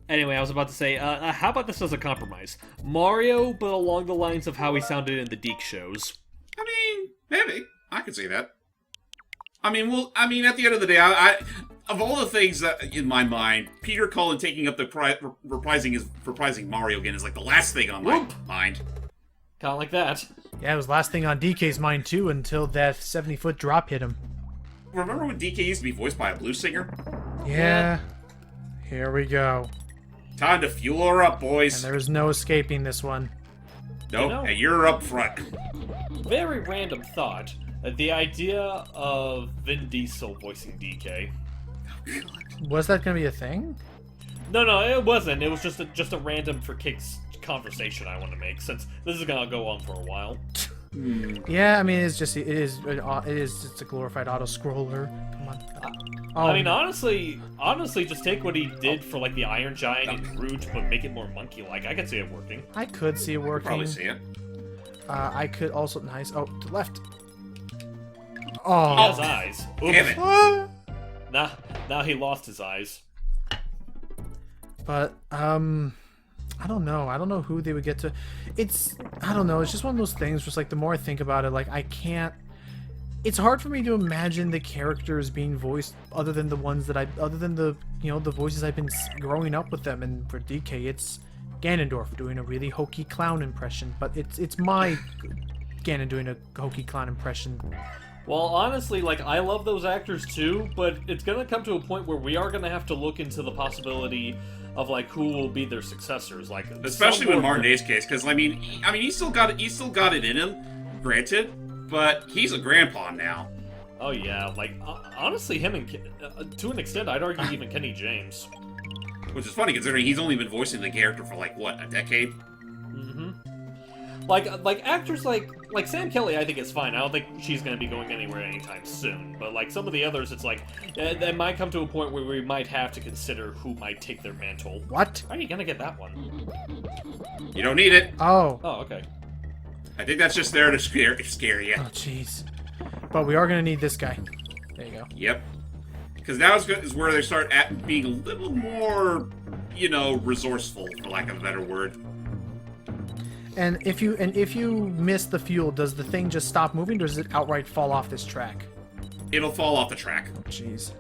Anyway, I was about to say, how about this as a compromise? Mario, but along the lines of how he sounded in the Deke shows. I mean, maybe. I could see that. I mean, at the end of the day, of all the things that in my mind, Peter Cullen taking up the reprising Mario again is like the last thing on my mind. Kinda like that. Yeah, it was last thing on DK's mind too until that 70-foot drop hit him. Remember when DK used to be voiced by a blues singer? Yeah. Here we go. Time to fuel her up, boys. And there's no escaping this one. Nope, and you're up front. Very random thought. The idea of Vin Diesel voicing DK. Was that gonna be a thing? No, it wasn't. It was just a random for kicks conversation I want to make, since this is gonna go on for a while. Yeah, I mean, it's just a glorified auto scroller. Come on. I mean, honestly, just take what he did for like the Iron Giant and Groot, but make it more monkey-like. I could see it working. I could see it working. Probably see it. I could also nice. Oh, to the left. He Oh, has eyes. Oops. Damn it. Now he lost his eyes. but I don't know. I don't know who they would get to. I don't know. It's just one of those things. Just like the more I think about it, like I can't. It's hard for me to imagine the characters being voiced other than the ones that other than the the voices I've been growing up with them. And for DK, it's Ganondorf doing a really hokey clown impression. But it's my Ganon doing a hokey clown impression. Well, honestly, like, I love those actors too, but it's gonna come to a point where we are gonna have to look into the possibility of, like, who will be their successors. Like, especially with Martin Day's case, because I mean, he still got it in him, granted, but he's a grandpa now. Oh yeah, like, honestly, him and, to an extent, I'd argue even Kenny James. Which is funny, considering he's only been voicing the character for, like, what, a decade? Mm-hmm. Like actors like Sam Kelly, I think is fine. I don't think she's gonna be going anywhere anytime soon. But like some of the others, it's like that might come to a point where we might have to consider who might take their mantle. What? How are you gonna get that one? You don't need it. Oh. Oh, okay. I think that's just there to scare you. Oh, jeez. But we are gonna need this guy. There you go. Yep. Because now is where they start being a little more, resourceful, for lack of a better word. And if you miss the fuel, does the thing just stop moving, or does it outright fall off this track? It'll fall off the track. Oh, jeez.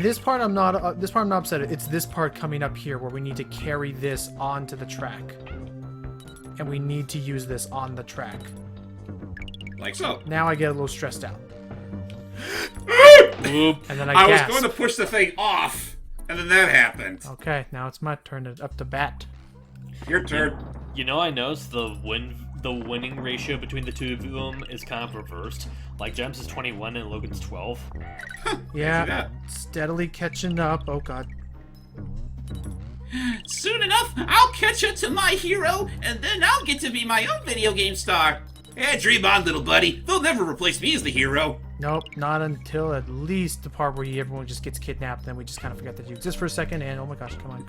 This part I'm not upset at. It's this part coming up here where we need to carry this onto the track, and we need to use this on the track. Like so. Now I get a little stressed out. Oop. And then I was gasp. going to push the thing off, and then that happened. Okay, now it's my turn to up to bat. Your turn. I noticed the winning ratio between the two of them is kind of reversed. Like Gems is 21 and Logan's 12. Yeah, steadily catching up. Oh god. Soon enough, I'll catch up to my hero, and then I'll get to be my own video game star. Yeah, dream on, little buddy. They'll never replace me as the hero. Nope, not until at least the part where everyone just gets kidnapped. Then we just kind of forget that you exist for a second, and oh my gosh, come on.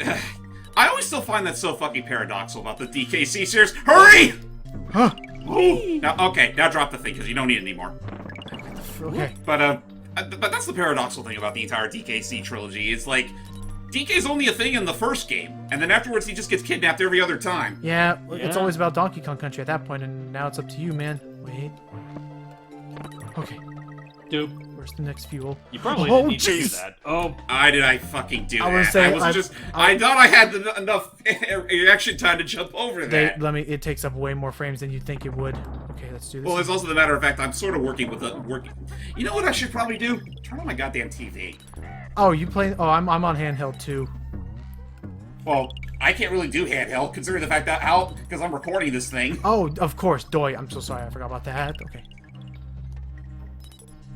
I always still find that so fucking paradoxical about the DKC series. Hurry! Huh. Now drop the thing, because you don't need it anymore. Okay. But that's the paradoxical thing about the entire DKC trilogy. It's like, DK's only a thing in the first game, and then afterwards he just gets kidnapped every other time. Yeah, it's always about Donkey Kong Country at that point, and now it's up to you, man. Wait. Okay. Dude, where's the next fuel? You probably didn't need to do that. Oh, did I fucking do that? I thought I had enough reaction time to jump over that. It takes up way more frames than you'd think it would. Okay, let's do this. Well, it's also the matter of fact, I'm sort of working. You know what I should probably do? Turn on my goddamn TV. Oh, you play? Oh, I'm on handheld too. Well, I can't really do handheld, considering the fact that because I'm recording this thing. Oh, of course, Doy. I'm so sorry, I forgot about that. Okay.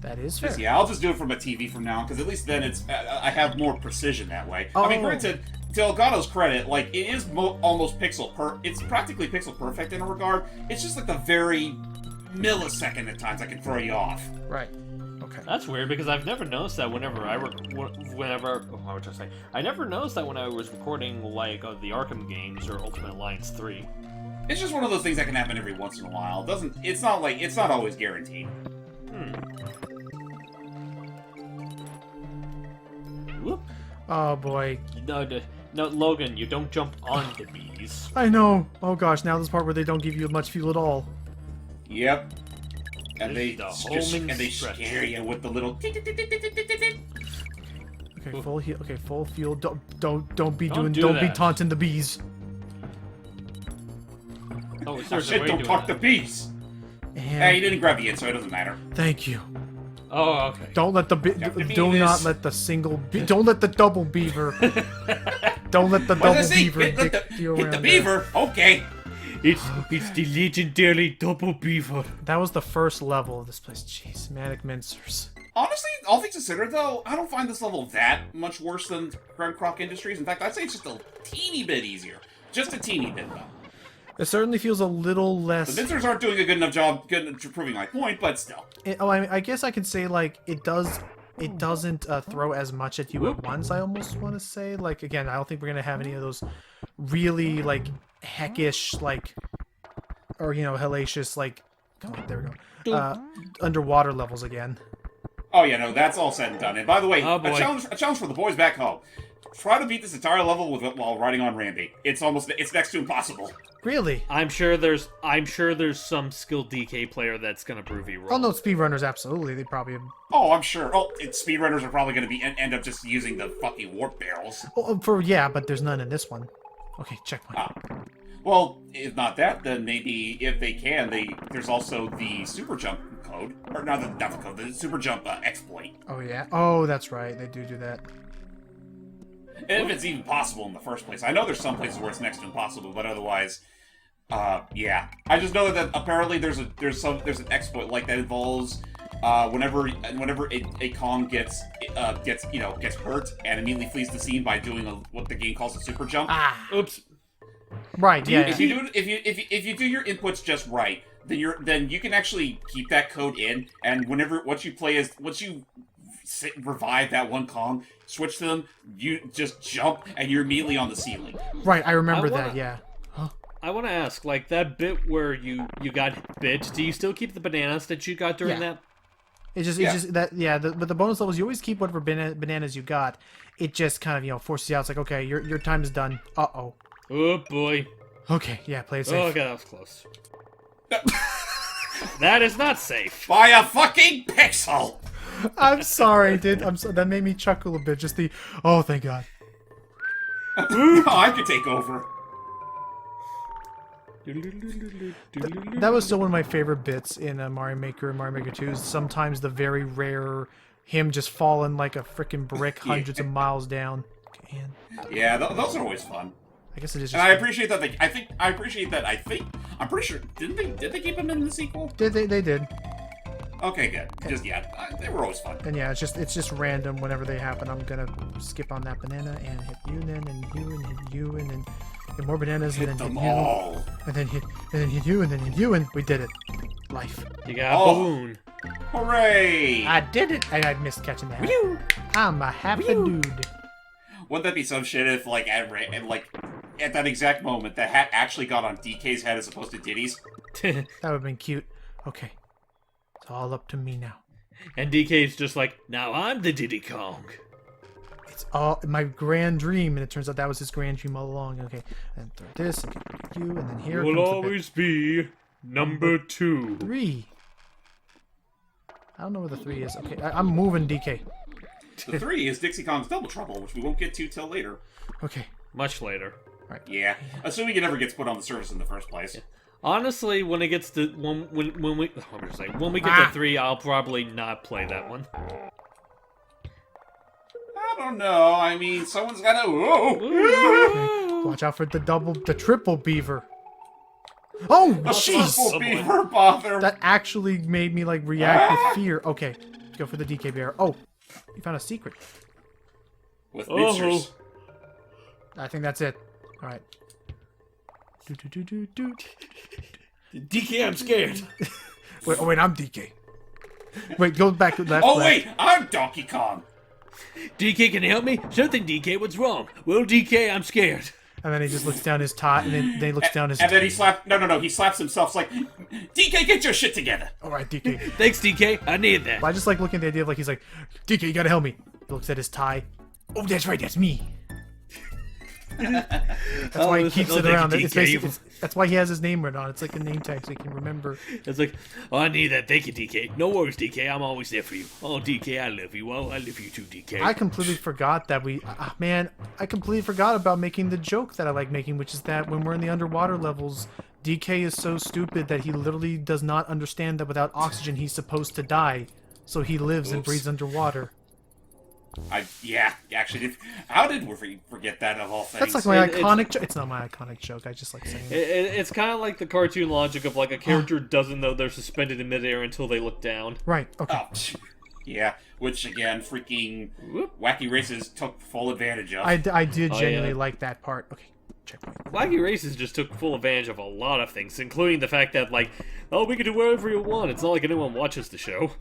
That is fair. Yeah, I'll just do it from a TV from now on, because at least then I have more precision that way. Oh. I mean, granted, to Elgato's credit, like, it is almost it's practically pixel perfect in a regard. It's just like the very millisecond at times I can throw you off. Right. Okay. That's weird, because I've never noticed that I never noticed that when I was recording, like, the Arkham games or Ultimate Alliance 3. It's just one of those things that can happen every once in a while. It's not always guaranteed. Whoop. Oh boy. No, Logan, you don't jump on the bees. I know. Oh gosh, now this part where they don't give you much fuel at all. Yep. And This they is the homing stretch. scare you with the little. Okay, full heal. Okay, full fuel. Don't be Don't don't be that. taunting the bees. Oh, Oh, there's a shit! way Don't doing talk to that. bees. And Hey, you didn't grab the int, so it doesn't matter. thank you. Oh, okay. Don't let the Have to be do not this. let the single don't let the double beaver. Don't let the What double does it say? beaver Hit dick the, you hit around the there. beaver. Okay. It's the legendary double beaver. That was the first level of this place. Jeez, Manic Mincers. Honestly, all things considered, though, I don't find this level that much worse than Grand Croc Industries. In fact, I'd say it's just a teeny bit easier. Just a teeny bit, though. It certainly feels a little The less. Vincers aren't doing a good enough job proving my point, but still. I guess I can say like it doesn't throw as much at you at once. I almost want to say like again, I don't think we're gonna have any of those really like heckish like or hellacious like come on there we go underwater levels again. Oh yeah, no, that's all said and done. And by the way, Oh, a boy. challenge for the boys back home. Try to beat this entire level while riding on Randy. It's next to impossible. Really? I'm sure there's some skilled DK player that's gonna prove you wrong. Oh no, speedrunners absolutely. They probably. Oh, I'm sure. Oh, speedrunners are probably going to end up just using the fucking warp barrels. Oh, but there's none in this one. Okay, checkpoint. Well, if not that, then maybe if they can, there's also the super jump code, or not the code, the super jump exploit. Oh yeah. Oh, that's right. They do that. If it's even possible in the first place. I know there's some places where it's next to impossible, but otherwise, yeah. I just know that apparently there's an exploit like that involves whenever a Kong gets hurt and immediately flees the scene by doing what the game calls a super jump. Ah. Oops. Right. Yeah. If you do your inputs just right, then you can actually keep that code in, and once you revive that one Kong, switch to them, you just jump and you're immediately on the ceiling. Right. I remember I wanna- that. Yeah. I want to ask, like that bit where you got bit. Do you still keep the bananas that you got during Yeah. that? It's just but the bonus levels you always keep whatever bananas you got. It just kind of forces you out. It's like okay, your time is done. Oh boy. Okay, yeah, play it Oh, safe. okay, that was close. That is not safe. By a fucking pixel! I'm sorry, dude. That made me chuckle a bit. Just oh thank God. I could take over. That was still one of my favorite bits in Mario Maker and Mario Maker 2. Is sometimes the very rare him just falling like a freaking brick hundreds of miles down. Okay, and Yeah, those are always fun. I guess it is just. And I appreciate that. I'm pretty sure. Did they keep them in the sequel? They did. Okay, good. Just they were always fun. And yeah, it's just random whenever they happen. I'm gonna skip on that banana and hit you, and then you, and hit you, and then get more bananas, and Hit then them hit you, all. and then hit you, and then hit you, and we did it. Life. You got a Oh. balloon. Hooray! I did it. I missed catching the hat. I'm a happy dude. Wouldn't that be some shit if, at that exact moment, the hat actually got on DK's head as opposed to Diddy's? That would have been cute. Okay. It's all up to me now. And DK's just like, now I'm the Diddy Kong. It's all my grand dream, and it turns out that was his grand dream all along. Okay, and throw this, and get you, and then here Will comes the bit always be number 2. 3. I don't know where the 3 is. Okay, I'm moving DK. The 3 is Dixie Kong's Double Trouble, which we won't get to till later. Okay. Much later. Yeah, assuming it ever gets put on the service in the first place. Honestly, when it gets to when we get to 3, I'll probably not play that one. I don't know. I mean, someone's gotta. Whoa! Okay. Watch out for the triple beaver. Oh, jeez! Triple beaver bother. That actually made me like react with fear. Okay, go for the DK bear. Oh, you found a secret. With mincers. I think that's it. All right. Do. DK, I'm scared. Wait, I'm DK. Wait, go back to left. Oh left. wait, I'm Donkey Kong. DK, can you help me? Something, DK, what's wrong? Well, DK, I'm scared. And then he just looks down his tie, and then he looks down his. And then he slaps. No. He slaps himself. It's like, DK, get your shit together. All right, DK. Thanks, DK. I need that. I just like looking at the idea of like he's like, DK, you gotta help me. He looks at his tie. Oh, that's right. That's me. That's why he keeps it around. That's why he has his name written on. It's like a name tag so he can remember. It's like, oh, I need that. Thank you, DK. No worries, DK. I'm always there for you. Oh, DK, I love you. Well, I love you too, DK. I completely forgot that I completely forgot about making the joke that I like making, which is that when we're in the underwater levels, DK is so stupid that he literally does not understand that without oxygen he's supposed to die. So he lives and breathes underwater. Yeah, actually, how did we forget that of all things? That's like my iconic joke. It's not my iconic joke. I just like saying it. It's kind of like the cartoon logic of like a character doesn't know they're suspended in midair until they look down. Right. Okay. Oh, yeah. Which again, freaking Wacky Races took full advantage of. I did genuinely like that part. Okay. Checkpoint. Wacky Races just took full advantage of a lot of things, including the fact that like, oh, we can do whatever you want. It's not like anyone watches the show.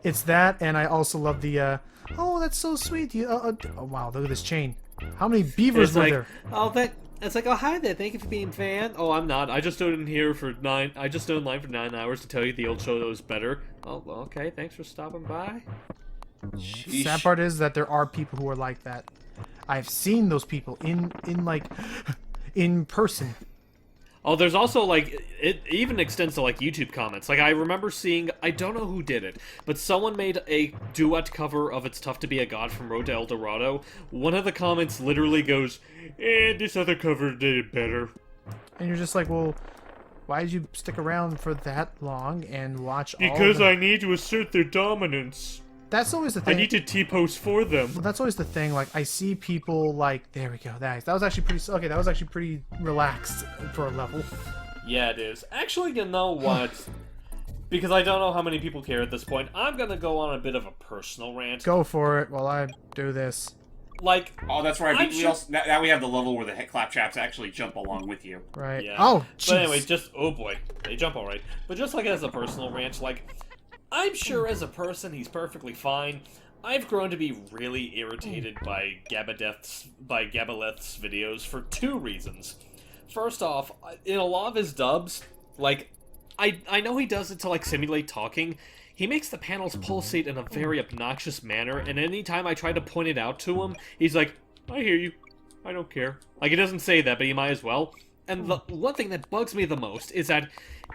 It's that, and I also love the. Oh, that's so sweet. Oh, wow, look at this chain. How many beavers were there? Oh, it's like, oh, hi there. Thank you for being a fan. Oh, I'm not. I just stood in here for 9. I just stood in line for 9 hours to tell you the old show that was better. Oh, well, okay. Thanks for stopping by. Sheesh. Sad part is that there are people who are like that. I've seen those people in person. Oh, there's also, like, it even extends to, like, YouTube comments. Like, I remember seeing, I don't know who did it, but someone made a duet cover of It's Tough to Be a God from Road to El Dorado. One of the comments literally goes, this other cover did it better. And you're just like, well, why did you stick around for that long and watch all Because I need to assert their dominance. That's always the thing. I need to T-post for them. Well, that's always the thing. Like, I see people like, there we go. That was actually pretty. Okay, that was actually pretty relaxed for a level. Yeah, it is. Actually, you know what? Because I don't know how many people care at this point, I'm gonna go on a bit of a personal rant. Go for it while I do this. Like, oh, that's right. Now we have the level where the claptraps actually jump along with you. Right. Yeah. Oh, jeez. But anyway, oh boy, they jump all right. But just like as a personal rant, like, I'm sure as a person he's perfectly fine. I've grown to be really irritated by Gabaleth's videos for 2 reasons. First off, in a lot of his dubs, like, I know he does it to, like, simulate talking. He makes the panels pulsate in a very obnoxious manner, and anytime I try to point it out to him, he's like, I hear you. I don't care. Like, he doesn't say that, but he might as well. And the one thing that bugs me the most is that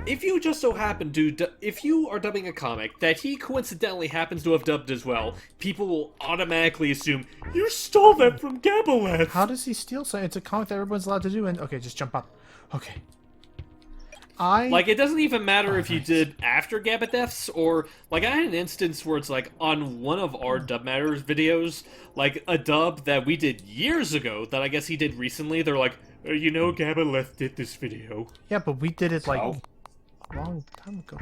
if you just so happen to, if you are dubbing a comic that he coincidentally happens to have dubbed as well, people will automatically assume, you stole that from Gabaleth! How does he steal something? It's a comic that everyone's allowed to do, and okay, just jump up. Okay. Like, it doesn't even matter if you did after Gabaleth's, or, like, I had an instance where it's, like, on one of our Dub Matters videos, like, a dub that we did years ago, that I guess he did recently, they're like, you know Gabaleth did this video. Yeah, but we did it, like, a long time ago.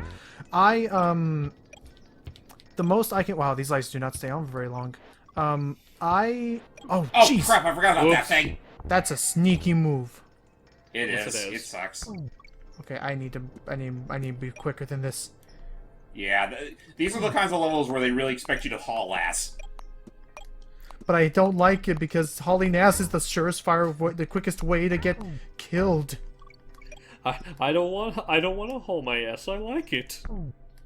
The most I can... Wow, these lights do not stay on for very long. Oh, jeez. Crap, I forgot about that thing. That's a sneaky move. Yes, it is. It sucks. Okay, I need to be quicker than this. Yeah, these are the kinds of levels where they really expect you to haul ass. But I don't like it because hauling ass is the surest fire, the quickest way to get killed. I don't want to haul my ass. I like it.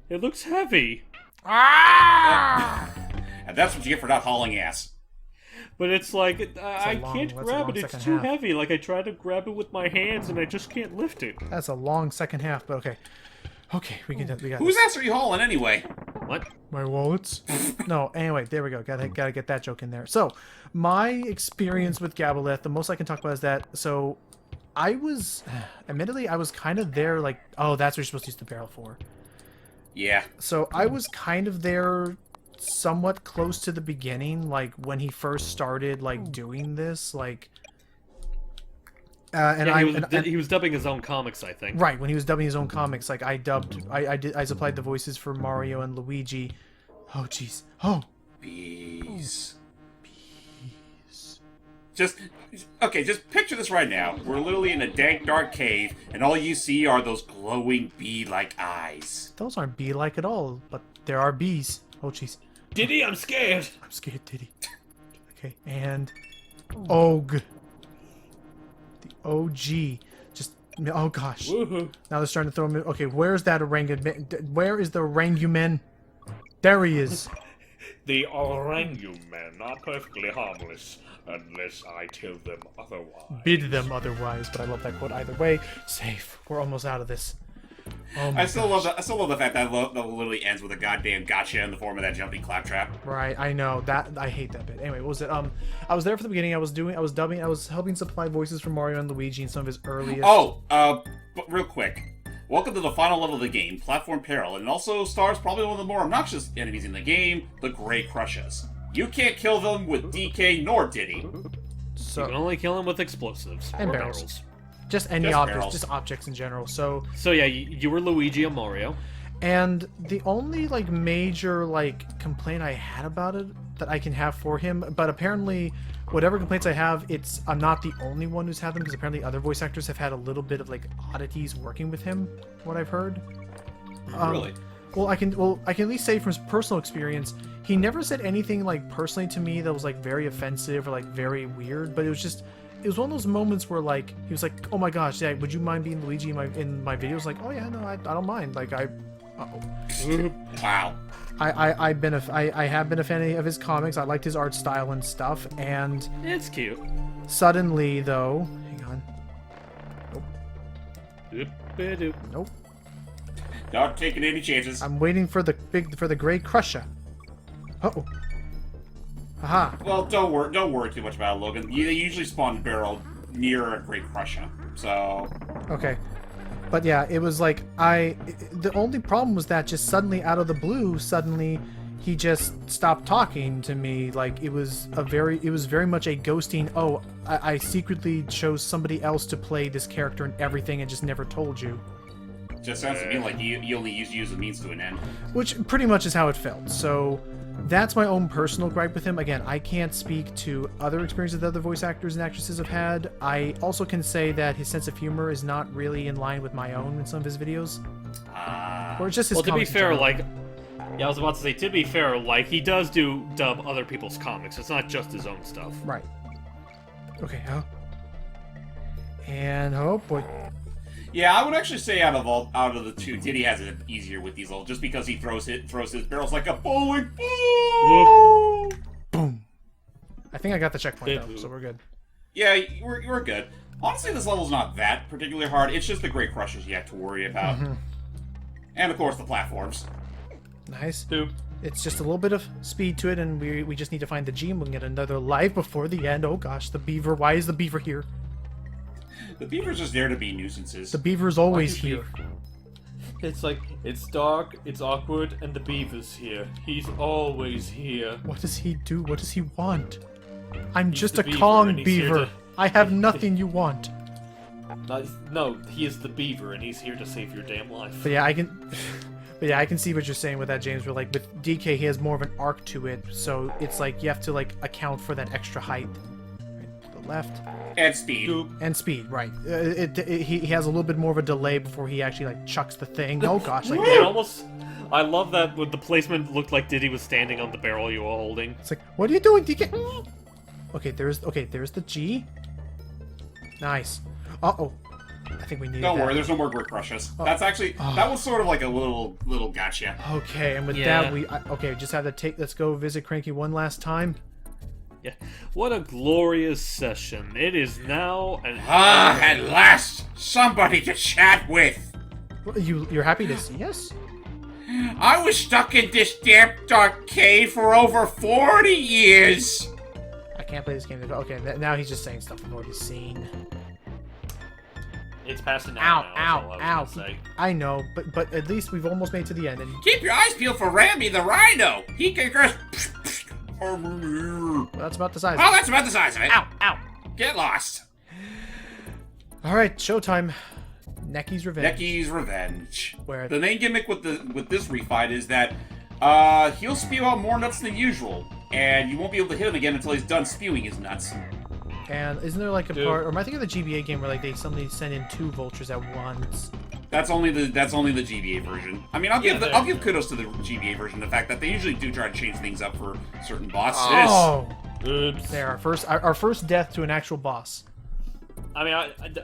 It looks heavy. Ah! And that's what you get for not hauling ass. But it's like, I can't grab it, it's too heavy. Like, I try to grab it with my hands, and I just can't lift it. That's a long second half, but okay. Okay, we got Whose ass are you hauling, anyway? What? My wallets? No, anyway, there we go. Gotta get that joke in there. So, my experience with Gabaleth, the most I can talk about is that, so, admittedly, I was kind of there, like, oh, that's what you're supposed to use the barrel for. Yeah. So, I was kind of there somewhat close to the beginning, like when he first started like doing this, like he was dubbing his own comics, I think. Right, when he was dubbing his own comics, like I supplied the voices for Mario and Luigi. Oh jeez. Oh. Bees. Just picture this right now. We're literally in a dank, dark cave, and all you see are those glowing bee-like eyes. Those aren't bee-like at all, but there are bees. Oh jeez. Diddy, I'm scared. I'm scared, Diddy. Okay, and Og. The OG. Just, oh gosh. Woohoo. Now they're starting to throw him in. Okay, where's that orangutan? Where is the orangutan? There he is. The Orangu men are perfectly harmless unless I tell them otherwise. Bid them otherwise, but I love that quote either way. Safe. We're almost out of this. Oh my I still gosh. love the fact that that literally ends with a goddamn gotcha in the form of that jumping claptrap. Right, I know that. I hate that bit. Anyway, what was it? I was there for the beginning. I was dubbing. I was helping supply voices for Mario and Luigi in some of his earliest. Oh, but real quick. Welcome to the final level of the game, Platform Peril, and it also stars probably one of the more obnoxious enemies in the game, the Grey Crushers. You can't kill them with DK nor Diddy. You can So only kill them with explosives And or barrels. just any Just objects, barrels. just objects in general. So So yeah, you were Luigi and Mario. And the only like major like complaint I had about it that I can have for him, but apparently whatever complaints I have, I'm not the only one who's had them, because apparently other voice actors have had a little bit of like oddities working with him, what I've heard. Really? Well, I can at least say from his personal experience, he never said anything like personally to me that was like very offensive or like very weird, but it was one of those moments where like he was like, "Oh my gosh, yeah, would you mind being Luigi in my videos?" Like, "Oh yeah, no, I don't mind." Like Wow. I have been a fan of his comics. I liked his art style and stuff. And It's cute. suddenly, though, hang on, Doop-a-doop. nope. Not taking any chances. I'm waiting for the Grey Crusher. Uh-oh. Aha. Well, don't worry too much about it, Logan. They usually spawn barrel near a Great Crusher, so... Okay. But yeah, it was like the only problem was that just suddenly out of the blue, he just stopped talking to me. Like it was very much a ghosting. Oh, I secretly chose somebody else to play this character and everything, and just never told you. Just sounds to me like you only use a means to an end. Which pretty much is how it felt. So that's my own personal gripe with him. Again, I can't speak to other experiences that other voice actors and actresses have had. I also can say that his sense of humor is not really in line with my own in some of his videos. Or just his Well, to be comics in fair, general. like, yeah, I was about to say, to be fair, like, he does dub other people's comics. It's not just his own stuff. Right. Okay, and oh boy. Yeah, I would actually say out of the two, Diddy has it easier with these little, just because he throws his barrels like a bowling ball. Boom. I think I got the checkpoint though, so we're good. Yeah, we're good. Honestly, this level's not that particularly hard. It's just the Great Crushers you have to worry about. And of course the platforms. Nice. Doop. It's just a little bit of speed to it, and we just need to find the G, and we can get another life before the end. Oh gosh, the beaver. Why is the beaver here? The beaver's just there to be nuisances. The beaver's always here. It's like, it's dark, it's awkward, and the beaver's here. He's always here. What does he do? What does he want? I'm just the a beaver, Kong and he's here beaver. to- I have nothing you want. No, he is the beaver, and he's here to save your damn life. But yeah, I can see what you're saying with that, James. Where like with DK, he has more of an arc to it, so it's like you have to like account for that extra height. Right, to the left. And speed. Doop. And speed, right. He has a little bit more of a delay before he actually, like, chucks the thing. Oh, gosh. Like, It almost... I love that with the placement looked like Diddy was standing on the barrel you were holding. it's like, what are you doing, DK? Okay, there's the G. Nice. Uh-oh. I think we need Don't that. worry, there's no more Great Crushers. That's actually... That was sort of like a little gotcha. Okay, and with Yeah. that, okay, just have to take... Let's go visit Cranky one last time. Yeah. What a glorious session. It is now an Ah, at last! Somebody to chat with! You're happy to see us? I was stuck in this damn dark cave for over 40 years! I can't play this game. Okay, now he's just saying stuff I've already seen. It's past an Ow, hour now, is all ow, I ow. was gonna say. I know, but at least we've almost made it to the end. And Keep your eyes peeled for Rammy the Rhino! He can curse... well, that's about the size. Oh, that's about the size of it. Ow, ow. Get lost. All right, showtime. Necky's Revenge. Necky's Revenge. Where- The main gimmick with this refight is that he'll spew out more nuts than usual, and you won't be able to hit him again until he's done spewing his nuts. And isn't there like a Dude. part, or am I thinking of the GBA game where like they suddenly send in 2 vultures at once? That's only the GBA version. I mean, I'll Yeah, give kudos to the GBA version, the fact that they usually do try to change things up for certain bosses. Oh, Oops. there, our first death to an actual boss. I mean,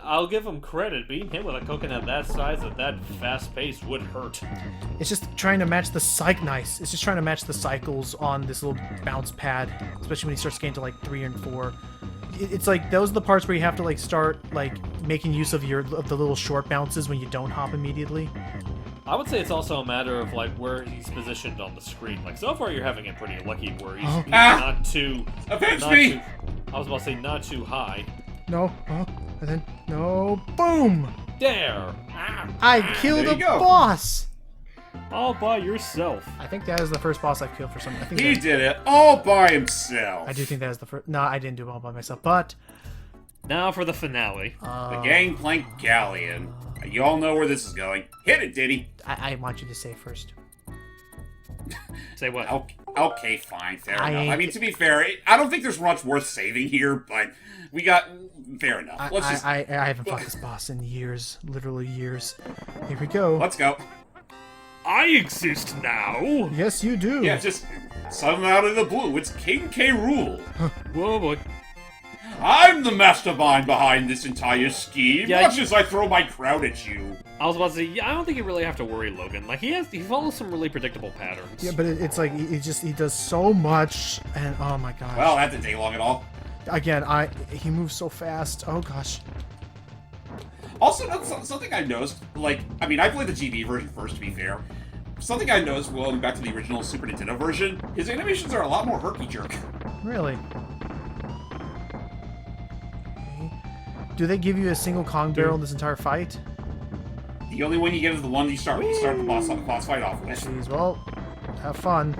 I'll give him credit. Beating him with a coconut that size at that fast pace would hurt. It's just trying to match the It's just trying to match the cycles on this little bounce pad, especially when he starts getting to like 3 and 4. It's like those are the parts where you have to like start like making use of the little short bounces when you don't hop immediately. I would say it's also a matter of like where he's positioned on the screen. Like so far, you're having it pretty lucky where he's not too. Avenge me! I was about to say not too high. No, and then no, boom! There! I killed a boss. All by yourself. I think that is the first boss I've killed for some. I think He did it all by himself. I do think that is the first. No, I didn't do it all by myself. But Now for the finale. The Gangplank Galleon. You all know where this is going. Hit it, Diddy. I want you to say first. Say what? Okay, fine, fair enough. ain't- I mean, to be fair, I don't think there's much worth saving here, but we got... Fair enough. I haven't fought this boss in years. Literally years. Here we go. Let's go. I exist now. Yes, you do. Yeah, just something out of the blue. It's King K. Rool. Whoa, boy. I'm the mastermind behind this entire scheme. Yeah, Watch as I throw my crown at you. I was about to say, yeah, I don't think you really have to worry, Logan. Like he follows some really predictable patterns. Yeah, but it's like he does so much, and oh my gosh. Well, that didn't take long at all. Again, he moves so fast. Oh gosh. Also, something I noticed, like, I mean, I played the GB version first, to be fair. Something I noticed going back to the original Super Nintendo version, his animations are a lot more herky-jerk. Really? Okay. Do they give you a single Kong barrel in this entire fight? The only one you get is the one you start the boss fight off with. Jeez, well, have fun.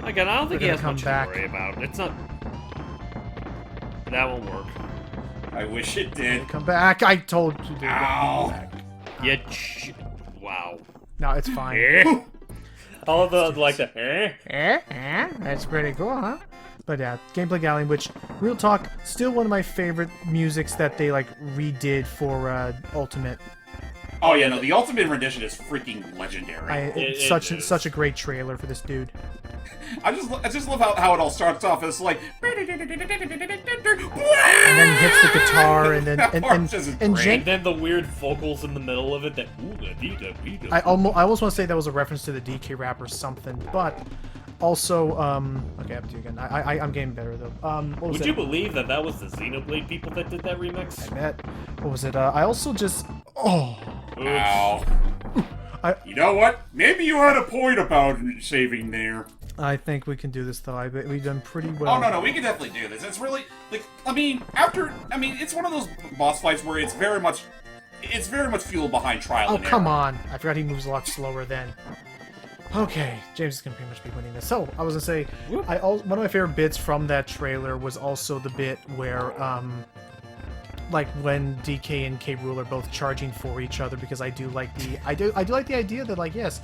Again, I don't think he They're has gonna much come back. to worry about. It's not. That won't work. I wish it did. Come back! I told you to. Ow! Come back. Yeah. Wow. No, it's fine. Eh? All of the like the That's pretty cool, huh? But yeah, Gameplay Galleon, which, real talk, still one of my favorite musics that they like redid for Ultimate. Oh yeah, no, the Ultimate rendition is freaking legendary. It's It such is. such a great trailer for this dude. I just love how it all starts off. It's like, And then he hits the guitar, and then and and Jen. then the weird vocals in the middle of it. That I almost want to say that was a reference to the DK rap or something, but also okay, up to you again. I'm getting better though. What was Would it? you believe that that was the Xenoblade people that did that remix? I bet. What was it? I also just ow. I- You know what? Maybe you had a point about saving there. I think we can do this though. We've done pretty well. Oh no, we can definitely do this. It's really like, I mean, it's one of those boss fights where it's very much fueled behind trial. Oh and error. come on! I forgot he moves a lot slower then. Okay, James is gonna pretty much be winning this. So I was gonna say, one of my favorite bits from that trailer was also the bit where like when DK and K. Rool are both charging for each other, because I do like the idea that like yes,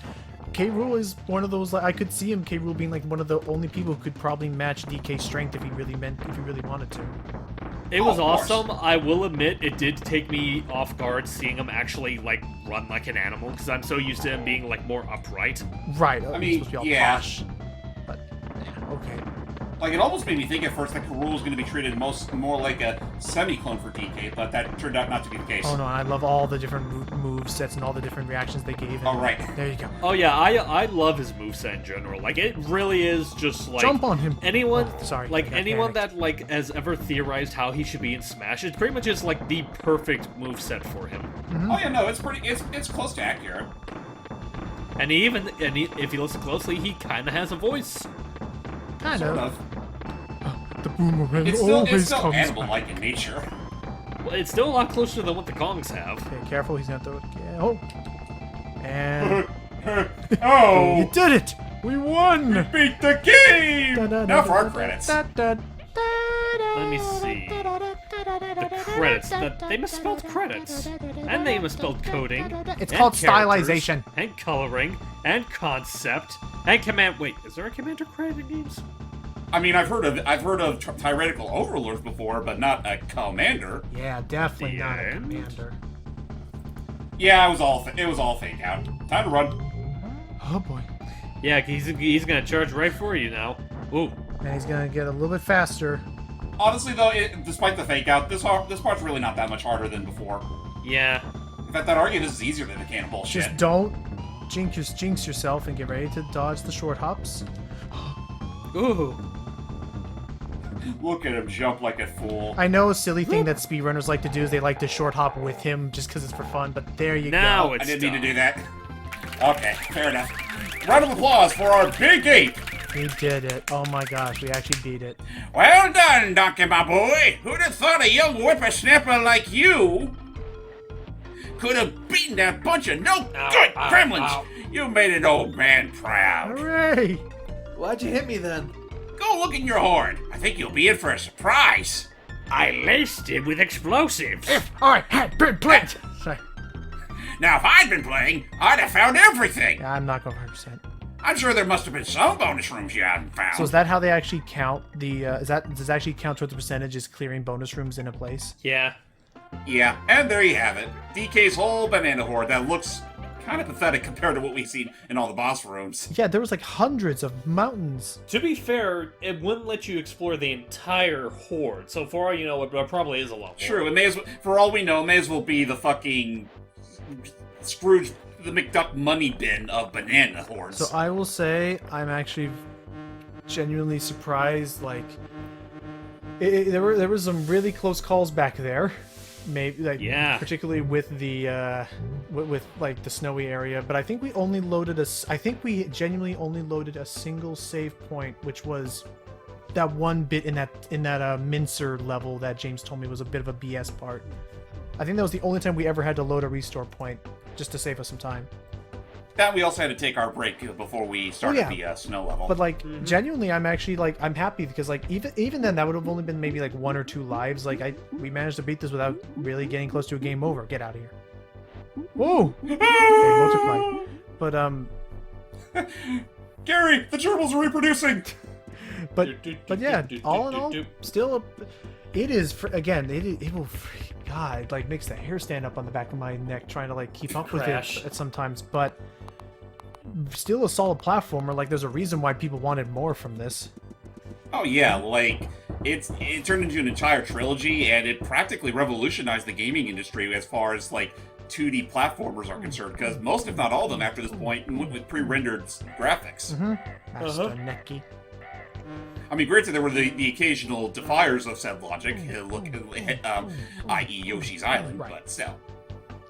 K. Rool is one of those, like, I could see him, K. Rool being like one of the only people who could probably match DK's strength if he really wanted to. It was of course. awesome. I will admit, it did take me off guard seeing him actually like run like an animal, because I'm so used to him being like more upright. Right. I he's mean, supposed to be all yeah. posh. But yeah, okay. Like, it almost made me think at first that Rool was going to be treated more like a semi-clone for DK, but that turned out not to be the case. Oh no, I love all the different move sets and all the different reactions they gave him. All right. There you go. Oh yeah, I love his moveset in general. Like it really is just like Jump on him. Anyone, Oh, sorry, I like got anyone panicked. that like has ever theorized how he should be in Smash, it pretty much is like the perfect moveset for him. Oh yeah, no, it's close to accurate. And if you listen closely, he kind of has a voice. Kind Sort of. of. The boomerang It's always still comes back. animal-like in nature. Well, it's still a lot closer than what the Kongs have. Okay, careful, he's gonna throw it again. Oh. And Oh! you did it! We won! Beat the game! Now for our credits. Let me see. The credits. They misspelled credits. And they misspelled coding. It's and called characters, stylization. And coloring. And concept. And command. Wait, is there a commander credit in games? I mean, I've heard of tyrannical overlords before, but not a commander. Yeah, definitely The not a end? commander. Yeah, it was all fake out. Time to run. Oh boy. Yeah, he's gonna charge right for you now. Ooh. And he's gonna get a little bit faster. Honestly, though, despite the fake out, this part's really not that much harder than before. Yeah. In fact, I'd argue this is easier than the cannonball shit. Just don't jinx yourself and get ready to dodge the short hops. Ooh. Look at him jump like a fool. I know a silly thing that speedrunners like to do is they like to short hop with him just because it's for fun, but there you Now go. it's I didn't need to done. do that. Okay, fair enough. Round of applause for our big ape. We did it. Oh my gosh, we actually beat it. Well done, Donkey, my boy. Who'd have thought a young whippersnapper like you could have beaten that bunch of no good gremlins? You made an old man proud. Hooray! Why'd you hit me then? Go look in your horn. I think you'll be in for a surprise. I laced it with explosives. If I had been playing... Sorry. Now, if I'd been playing, I'd have found everything. Yeah, I'm not going 100%. I'm sure there must have been some bonus rooms you haven't found. So is that how they actually count the, does that actually count towards the percentages clearing bonus rooms in a place? Yeah. Yeah, and there you have it. DK's whole banana horde that looks kind of pathetic compared to what we've seen in all the boss rooms. Yeah, there was like hundreds of mountains. To be fair, it wouldn't let you explore the entire horde. So for all you know, it probably is a lot more. True, it may as well, for all we know, it may as well be the fucking Scrooge the McDuck money bin of banana hordes. So I will say I'm actually genuinely surprised. Like, there were some really close calls back there. Maybe like Yeah. particularly with the with like the snowy area. But I think we only loaded I think we genuinely only loaded a single save point, which was that one bit in that mincer level that James told me was a bit of a BS part. I think that was the only time we ever had to load a restore point just to save us some time. That we also had to take our break before we started the snow level. But like genuinely, I'm actually like I'm happy because like even then that would have only been maybe like 1 or 2 lives. Like we managed to beat this without really getting close to a game over. Get out of here. Whoa! They multiplied. But Gary, the gerbils are reproducing. but yeah, all in all, still it is again it will. God, it like makes the hair stand up on the back of my neck trying to like keep up with it at sometimes, but still a solid platformer. Like there's a reason why people wanted more from this. Oh yeah, like it turned into an entire trilogy, and it practically revolutionized the gaming industry as far as like 2D platformers are concerned. Because most, if not all of them, after this point, went with pre-rendered graphics. Master Necky. I mean, granted, there were the occasional defiers of said logic, i.e. Yoshi's Island, but still.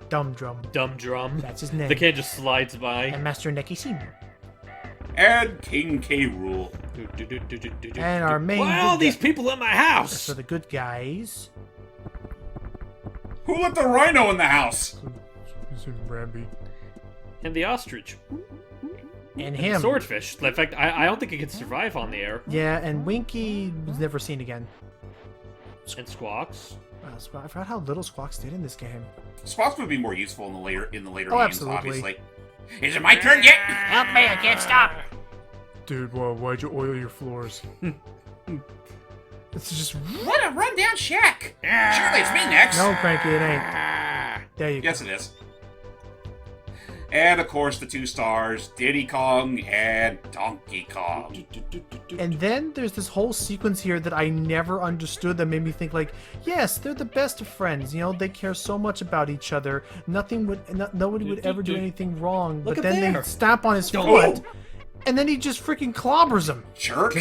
Dumb Drum. Dumb Drum. That's his name. The kid just slides by. And Master Necky Senior. And King K. Rool. And our main. Wow, these people in my house! For the good guys. Who let the rhino in the house? Ramby. And the ostrich. And him. Swordfish. In fact, I don't think it can survive on the air. Yeah, and Winky was never seen again. And Squawks. Wow, I forgot how little Squawks did in this game. Squawks would be more useful in the later games, absolutely. obviously. Is it my turn yet? Help me, I can't stop. Dude, well, why'd you oil your floors? It's just... What a rundown shack! Surely it's me next. No, Cranky, it ain't. There you go. Yes, it is. And, of course, the 2 stars, Diddy Kong and Donkey Kong. And then there's this whole sequence here that I never understood that made me think like, yes, they're the best of friends. You know, they care so much about each other. Nobody would ever do anything wrong. But then they stamp on his foot, and then he just freaking clobbers him. Jerk.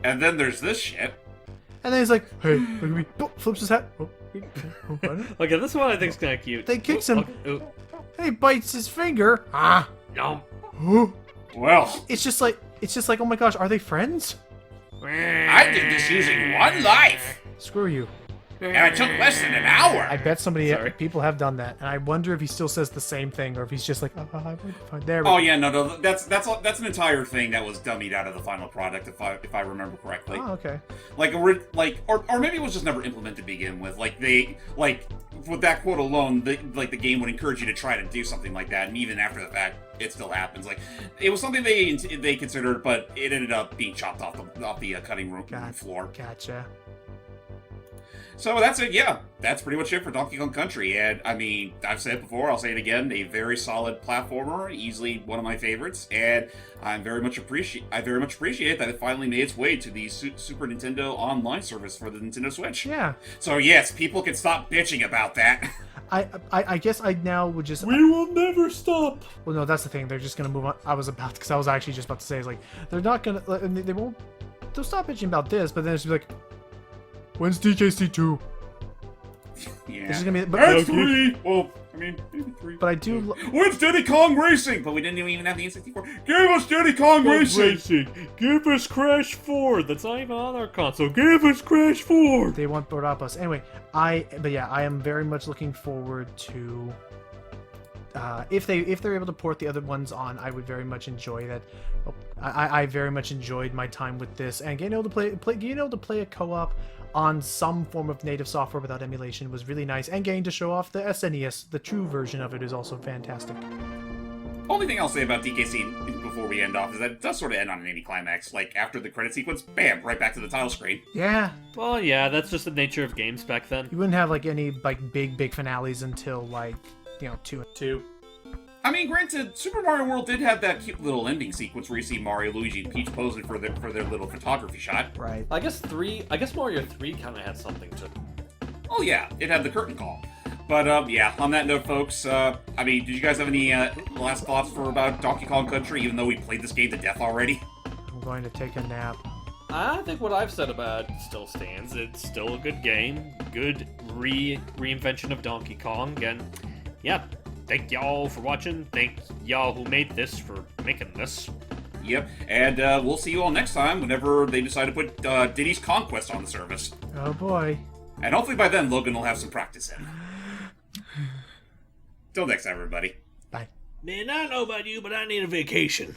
And then there's this shit. And then he's like, hey, look at me. Flips his hat. Okay, this one I think is kind of cute. They kicks him. Ooh. He bites his finger. No. Well, It's just like, oh my gosh, are they friends? I did this using 1 life. Screw you. And it took less than an hour. I bet people have done that, and I wonder if he still says the same thing, or if he's just like, oh, I would find there. We Oh go. yeah, no, that's an entire thing that was dummied out of the final product, if I remember correctly. Oh, okay. Or maybe it was just never implemented to begin with. Like with that quote alone, the game would encourage you to try to do something like that, and even after the fact, it still happens. Like it was something they considered, but it ended up being chopped off the cutting room floor. Gotcha. So that's it, yeah. That's pretty much it for Donkey Kong Country. And, I mean, I've said it before, I'll say it again, a very solid platformer, easily one of my favorites, and I very much appreciate that it finally made its way to the Super Nintendo online service for the Nintendo Switch. Yeah. So yes, people can stop bitching about that. I guess I now would just... We will never stop. Well, no, that's the thing. They're just gonna move on. I was actually just about to say, is like, they're not gonna... They won't... They'll stop bitching about this, but then it's just be like, when's DKC 2? Yeah. This is gonna be... But, That's 3! Well, I mean, maybe 3. but I do... When's Diddy Kong Racing? But we didn't even have the N64. Give us Diddy Kong Racing! Give us Crash 4. That's not even on our console. Give us Crash 4. They want Barabbas. Anyway, I am very much looking forward to... if they're able to port the other ones on, I would very much enjoy that. I very much enjoyed my time with this, and getting able to play a co-op on some form of native software without emulation was really nice, and getting to show off the SNES, the true version of it, is also fantastic. Only thing I'll say about DKC before we end off is that it does sort of end on an anticlimax. Like, after the credit sequence, bam, right back to the title screen. Yeah. Well, yeah, that's just the nature of games back then. You wouldn't have like any like big finales until like 2. I mean, granted, Super Mario World did have that cute little ending sequence where you see Mario, Luigi, and Peach posing for their little photography shot. Right. I guess Mario 3 kind of had something to... Oh yeah, it had the curtain call. But yeah, on that note, folks, I mean, did you guys have any last thoughts about Donkey Kong Country, even though we played this game to death already? I'm going to take a nap. I think what I've said about it still stands. It's still a good game, good reinvention of Donkey Kong, and yeah, thank y'all for watching. Thank y'all who made this for making this. Yep, and we'll see you all next time whenever they decide to put Diddy's Conquest on the service. Oh boy. And hopefully by then, Logan will have some practice in. Till next time, everybody. Bye. Man, I don't know about you, but I need a vacation.